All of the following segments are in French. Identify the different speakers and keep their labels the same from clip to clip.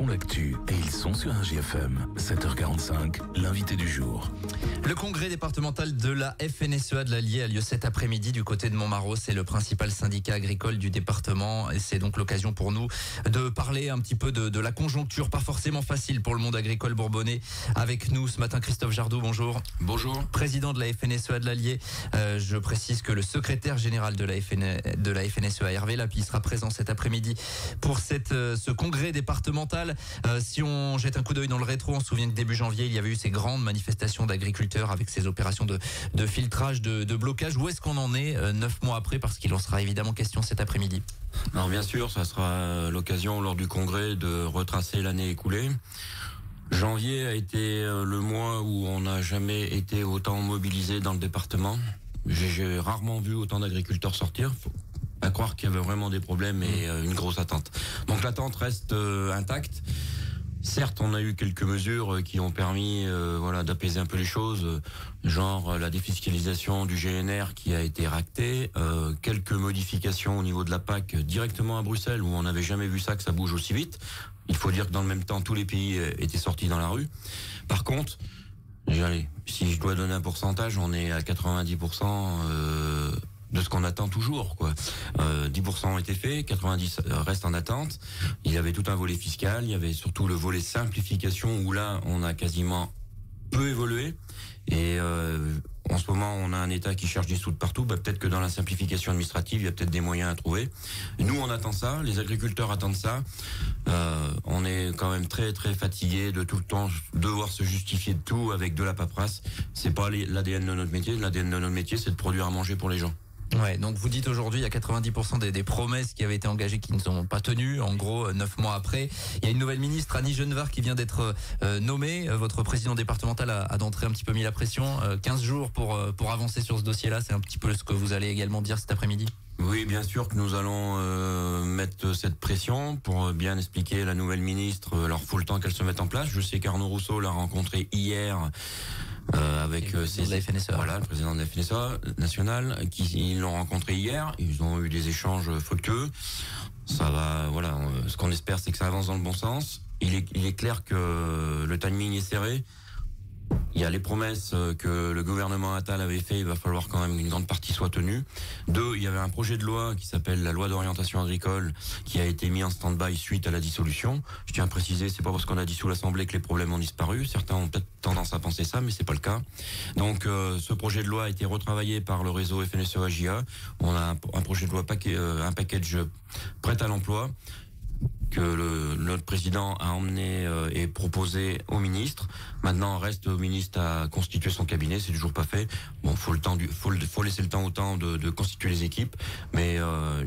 Speaker 1: font l'actu et ils sont sur RJFM. 7h45, l'invité du jour.
Speaker 2: Le congrès départemental de la FNSEA de l'Allier a lieu cet après-midi du côté de Montmarault. C'est le principal syndicat agricole du département et c'est donc l'occasion pour nous de parler un petit peu de la conjoncture, pas forcément facile pour le monde agricole bourbonnais. Avec nous ce matin, Christophe Jardou, bonjour.
Speaker 3: Bonjour.
Speaker 2: Président de la FNSEA de l'Allier. Je précise que le secrétaire général de la FNSEA, Hervé Lapie, sera présent cet après-midi pour ce congrès départemental. Si on jette un coup d'œil dans le rétro, on se souvient que début janvier, il y avait eu ces grandes manifestations d'agriculteurs avec ces opérations de filtrage, de blocage. Où est-ce qu'on en est 9 mois après? Parce qu'il en sera évidemment question cet après-midi.
Speaker 3: Alors bien sûr, ça sera l'occasion lors du congrès de retracer l'année écoulée. Janvier a été le mois où on n'a jamais été autant mobilisé dans le département. J'ai rarement vu autant d'agriculteurs sortir. Faut à croire qu'il y avait vraiment des problèmes et une grosse attente. Donc l'attente reste intacte. Certes, on a eu quelques mesures qui ont permis d'apaiser un peu les choses, genre la défiscalisation du GNR qui a été ractée, quelques modifications au niveau de la PAC directement à Bruxelles où on n'avait jamais vu ça, que ça bouge aussi vite. Il faut dire que dans le même temps, tous les pays étaient sortis dans la rue. Par contre, si je dois donner un pourcentage, on est à 90% de ce qu'on attend toujours, quoi. 10% ont été faits, 90 restent en attente. Il y avait tout un volet fiscal, il y avait surtout le volet simplification où là, on a quasiment peu évolué. Et en ce moment, on a un État qui cherche des sous de partout. Peut-être que dans la simplification administrative, il y a peut-être des moyens à trouver. Nous, on attend ça. Les agriculteurs attendent ça. On est quand même très très fatigués de tout le temps devoir se justifier de tout avec de la paperasse. C'est pas l'ADN de notre métier. L'ADN de notre métier, c'est de produire à manger pour les gens.
Speaker 2: Ouais, donc vous dites aujourd'hui, il y a 90% des promesses qui avaient été engagées qui ne sont pas tenues. En gros, 9 mois après, il y a une nouvelle ministre, Annie Genevard, qui vient d'être nommée. Votre président départemental a d'entrée un petit peu mis la pression. 15 jours pour avancer sur ce dossier-là. C'est un petit peu ce que vous allez également dire cet après-midi.
Speaker 3: Oui, bien sûr que nous allons mettre cette pression pour bien expliquer la nouvelle ministre. Alors, faut le temps qu'elle se mette en place. Je sais qu'Arnaud Rousseau l'a rencontré hier avec
Speaker 2: la FNSEA.
Speaker 3: Voilà, le président de la FNSEA nationale, ils l'ont rencontré hier. Ils ont eu des échanges fructueux. Ça va, voilà. Ce qu'on espère, c'est que ça avance dans le bon sens. Il est clair que le timing est serré. Il y a les promesses que le gouvernement Attal avait fait, il va falloir quand même qu'une grande partie soit tenue. 2, il y avait un projet de loi qui s'appelle la loi d'orientation agricole qui a été mis en stand-by suite à la dissolution. Je tiens à préciser, c'est pas parce qu'on a dissous l'Assemblée que les problèmes ont disparu. Certains ont peut-être tendance à penser ça, mais c'est pas le cas. Donc ce projet de loi a été retravaillé par le réseau FNSEA-JA. On a un projet de loi un package prêt à l'emploi que notre président a emmené et proposé au ministre. Maintenant, reste au ministre à constituer son cabinet. C'est toujours pas fait. Bon, faut laisser le temps au temps de constituer les équipes. Mais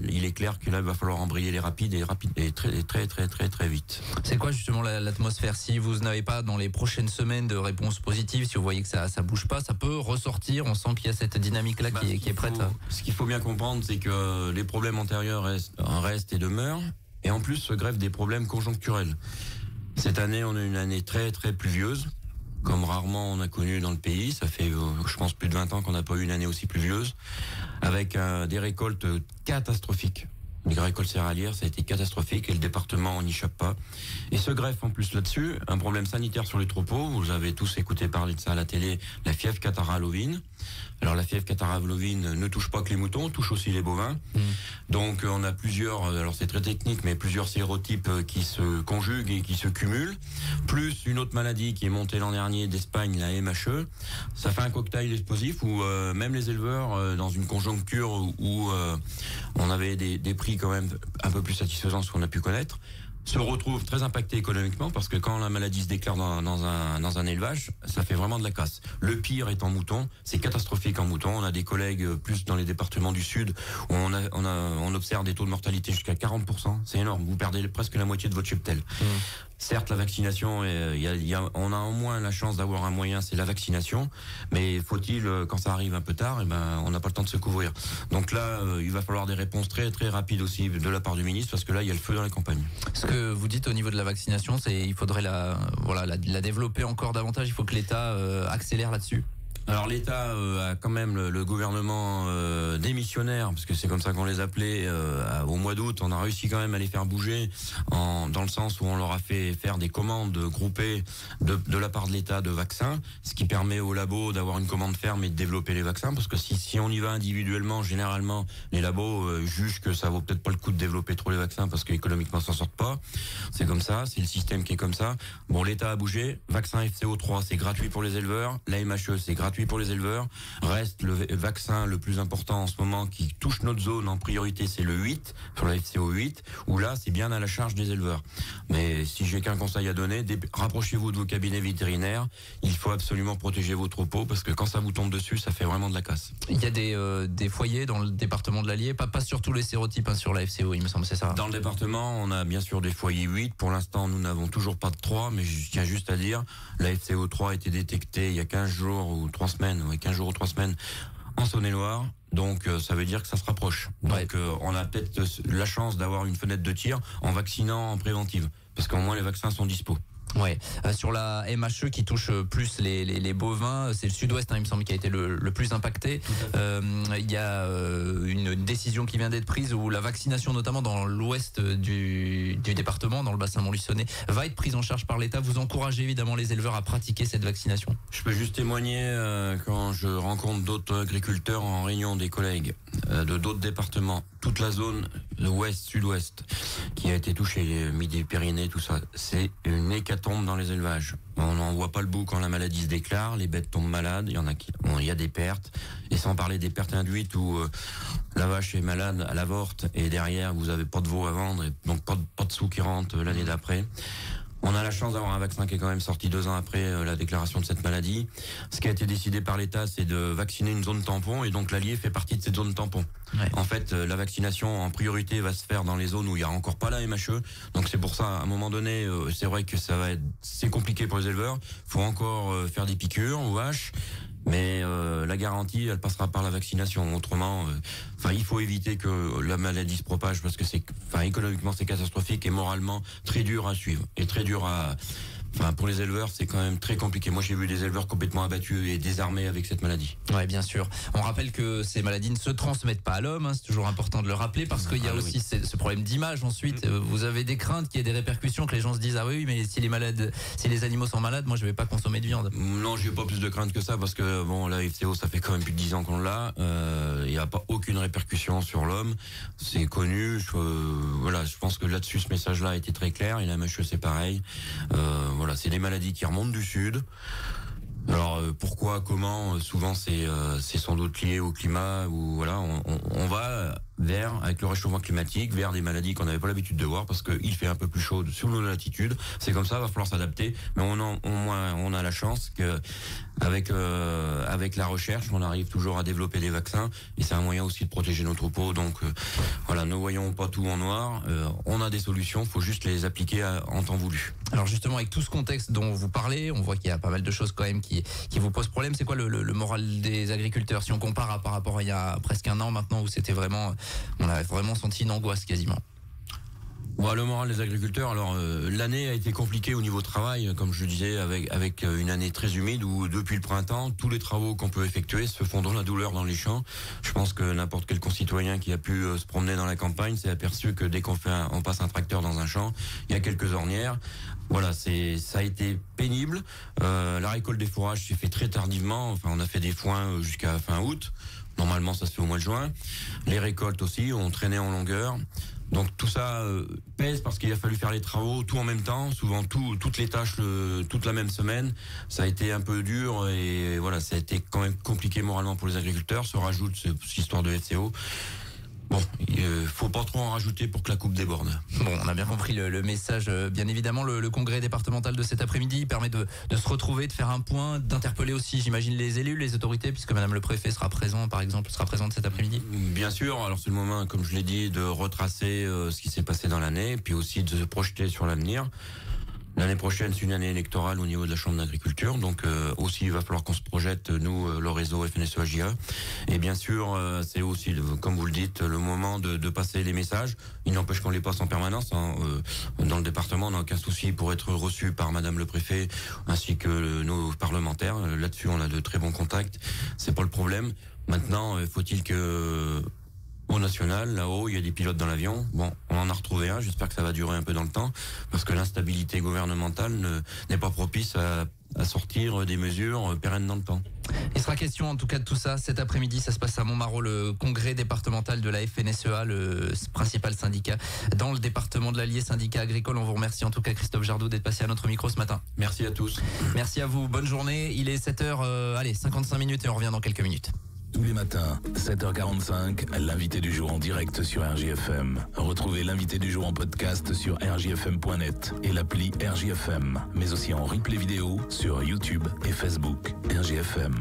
Speaker 3: il est clair que là, il va falloir embrayer les rapides et très vite.
Speaker 2: C'est quoi justement l'atmosphère? Si vous n'avez pas dans les prochaines semaines de réponses positives, si vous voyez que ça bouge pas, ça peut ressortir. On sent qu'il y a cette dynamique-là qui est prête.
Speaker 3: Ce qu'il faut bien comprendre, c'est que les problèmes antérieurs restent et demeurent. Et en plus, se greffent des problèmes conjoncturels. Cette année, on a une année très très pluvieuse, comme rarement on a connu dans le pays. Ça fait, je pense, plus de 20 ans qu'on n'a pas eu une année aussi pluvieuse, avec des récoltes catastrophiques. Les récoltes céréalières, ça a été catastrophique et le département, on n'y échappe pas. Et se greffe en plus là-dessus un problème sanitaire sur les troupeaux. Vous avez tous écouté parler de ça à la télé, la fièvre catarrhale ovine. Alors la fièvre catarrhale ovine ne touche pas que les moutons, touche aussi les bovins. Donc on a plusieurs, alors c'est très technique, mais plusieurs sérotypes qui se conjuguent et qui se cumulent. Plus une autre maladie qui est montée l'an dernier d'Espagne, la MHE. Ça fait un cocktail explosif où même les éleveurs, dans une conjoncture où on avait des prix quand même un peu plus satisfaisants ce qu'on a pu connaître, se retrouvent très impactés économiquement parce que quand la maladie se déclare dans un élevage, ça fait vraiment de la casse. Le pire est en mouton, c'est catastrophique en mouton. On a des collègues plus dans les départements du sud où on observe des taux de mortalité jusqu'à 40%. C'est énorme, vous perdez presque la moitié de votre cheptel. Certes, la vaccination, on a au moins la chance d'avoir un moyen, c'est la vaccination. Mais faut-il, quand ça arrive un peu tard, on n'a pas le temps de se couvrir. Donc là, il va falloir des réponses très très rapides aussi de la part du ministre, parce que là, il y a le feu dans la campagne.
Speaker 2: Ce que vous dites au niveau de la vaccination, c'est il faudrait la développer encore davantage. Il faut que l'État accélère là-dessus.
Speaker 3: Alors l'État a quand même le gouvernement démissionnaire, parce que c'est comme ça qu'on les appelait, au mois d'août, on a réussi quand même à les faire bouger, dans le sens où on leur a fait faire des commandes groupées de la part de l'État de vaccins, ce qui permet aux labos d'avoir une commande ferme et de développer les vaccins, parce que si on y va individuellement, généralement les labos jugent que ça vaut peut-être pas le coup de développer trop les vaccins parce qu'économiquement ça s'en sort pas. C'est comme ça, c'est le système qui est comme ça. Bon, l'État a bougé, vaccin FCO3 c'est gratuit pour les éleveurs, la MHE c'est gratuit pour les éleveurs. Reste le vaccin le plus important en ce moment qui touche notre zone en priorité, c'est le 8, sur la FCO 8, où là c'est bien à la charge des éleveurs. Mais si j'ai qu'un conseil à donner, rapprochez-vous de vos cabinets vétérinaires, il faut absolument protéger vos troupeaux parce que quand ça vous tombe dessus, ça fait vraiment de la casse.
Speaker 2: Il y a des foyers dans le département de l'Allier, pas sur tous les sérotypes sur la FCO, il me semble, c'est ça?
Speaker 3: Dans le département, on a bien sûr des foyers 8. Pour l'instant, nous n'avons toujours pas de 3, mais je tiens juste à dire, la FCO 3 a été détectée il y a 15 jours ou 3 semaines, en Saône-et-Loire. Donc ça veut dire que ça se rapproche. Donc on a peut-être la chance d'avoir une fenêtre de tir en vaccinant en préventive, parce qu'au moins les vaccins sont dispo.
Speaker 2: Ouais. Sur la MHE qui touche plus les bovins, c'est le sud-ouest, il me semble, qui a été le plus impacté. Il y a une décision qui vient d'être prise où la vaccination, notamment dans l'ouest du département, dans le bassin montluçonais, va être prise en charge par l'État. Vous encouragez évidemment les éleveurs à pratiquer cette vaccination?
Speaker 3: Je peux juste témoigner quand je rencontre d'autres agriculteurs en réunion, des collègues de d'autres départements, toute la zone ouest, sud-ouest qui a été touchée, Midi-Pyrénées, tout ça, c'est une hécatombe dans les élevages. On n'en voit pas le bout quand la maladie se déclare, les bêtes tombent malades, il y a des pertes, et sans parler des pertes induites où la vache est malade, elle avorte, et derrière vous avez pas de veau à vendre, et donc pas de sous qui rentrent l'année d'après. On a la chance d'avoir un vaccin qui est quand même sorti 2 ans après la déclaration de cette maladie. Ce qui a été décidé par l'État, c'est de vacciner une zone tampon, et donc l'Allier fait partie de cette zone tampon. Ouais. En fait, la vaccination en priorité va se faire dans les zones où il n'y a encore pas la MHE. Donc c'est pour ça, à un moment donné, c'est vrai que c'est compliqué pour les éleveurs. Faut encore faire des piqûres aux vaches. Mais la garantie, elle passera par la vaccination. Autrement, il faut éviter que la maladie se propage parce que économiquement c'est catastrophique et moralement très dur à suivre et très dur à. Pour les éleveurs, c'est quand même très compliqué. Moi, j'ai vu des éleveurs complètement abattus et désarmés avec cette maladie.
Speaker 2: Ouais, bien sûr. On rappelle que ces maladies ne se transmettent pas à l'homme. C'est toujours important de le rappeler parce qu'il y a aussi ce problème d'image. Ensuite, vous avez des craintes qu'il y ait des répercussions, que les gens se disent ah oui, mais si les animaux sont malades, moi je vais pas consommer de viande.
Speaker 3: Non, j'ai pas plus de crainte que ça parce que bon, la FCO, ça fait quand même plus de 10 ans qu'on l'a. Il n'y a pas aucune répercussion sur l'homme. C'est connu. Je pense que là-dessus, ce message-là a été très clair. Et la MHE, c'est pareil. C'est des maladies qui remontent du sud. Alors pourquoi, comment, souvent c'est sans doute lié au climat ou on va avec le réchauffement climatique, vers des maladies qu'on n'avait pas l'habitude de voir parce qu'il fait un peu plus chaud sur nos latitudes. C'est comme ça, va falloir s'adapter. Mais on a la chance que avec la recherche, on arrive toujours à développer des vaccins et c'est un moyen aussi de protéger nos troupeaux. Donc ne voyons pas tout en noir. On a des solutions, faut juste les appliquer en temps voulu.
Speaker 2: Alors justement, avec tout ce contexte dont vous parlez, on voit qu'il y a pas mal de choses quand même qui vous posent problème. C'est quoi le moral des agriculteurs si on compare par rapport à il y a presque un an maintenant où c'était vraiment, on avait vraiment senti une angoisse quasiment?
Speaker 3: Le moral des agriculteurs, l'année a été compliquée au niveau travail, comme je disais, avec une année très humide où depuis le printemps, tous les travaux qu'on peut effectuer se font dans la douleur dans les champs. Je pense que n'importe quel concitoyen qui a pu se promener dans la campagne s'est aperçu que dès qu'on passe un tracteur dans un champ, il y a quelques ornières. Ça a été pénible. La récolte des fourrages s'est fait très tardivement. On a fait des foins jusqu'à fin août. Normalement, ça se fait au mois de juin. Les récoltes aussi ont traîné en longueur. Donc tout ça pèse parce qu'il a fallu faire les travaux tout en même temps, souvent toutes les tâches toute la même semaine. Ça a été un peu dur et ça a été quand même compliqué moralement pour les agriculteurs. Se rajoute cette histoire de FCO. Bon, faut pas trop en rajouter pour que la coupe déborde.
Speaker 2: Bon, on a bien compris le message. Bien évidemment, le congrès départemental de cet après-midi permet de se retrouver, de faire un point, d'interpeller aussi, j'imagine, les élus, les autorités, puisque Madame le Préfet sera présente cet après-midi.
Speaker 3: Bien sûr. Alors c'est le moment, comme je l'ai dit, de retracer ce qui s'est passé dans l'année, puis aussi de se projeter sur l'avenir. L'année prochaine, c'est une année électorale au niveau de la Chambre d'agriculture, donc aussi il va falloir qu'on se projette, nous, le réseau FNSEA. Et bien sûr, c'est aussi, comme vous le dites, le moment de passer les messages. Il n'empêche qu'on les passe en permanence. Dans le département, on n'a aucun souci pour être reçu par Madame le Préfet ainsi que nos parlementaires. Là-dessus, on a de très bons contacts. C'est pas le problème. Maintenant, faut-il que au national, là-haut, il y a des pilotes dans l'avion. Bon, on en a retrouvé un. J'espère que ça va durer un peu dans le temps, parce que l'instabilité gouvernementale n'est pas propice à sortir des mesures pérennes dans le temps.
Speaker 2: Il sera question en tout cas de tout ça cet après-midi. Ça se passe à Montmarault, le congrès départemental de la FNSEA, le principal syndicat dans le département de l'Allier, syndicat agricole. On vous remercie en tout cas, Christophe Jardot, d'être passé à notre micro ce matin.
Speaker 3: Merci à tous.
Speaker 2: Merci à vous. Bonne journée. Il est 7h, 55 minutes et on revient dans quelques minutes.
Speaker 1: Tous les matins, 7h45, l'invité du jour en direct sur RJFM. Retrouvez l'invité du jour en podcast sur rjfm.net et l'appli RJFM, mais aussi en replay vidéo sur YouTube et Facebook. RJFM.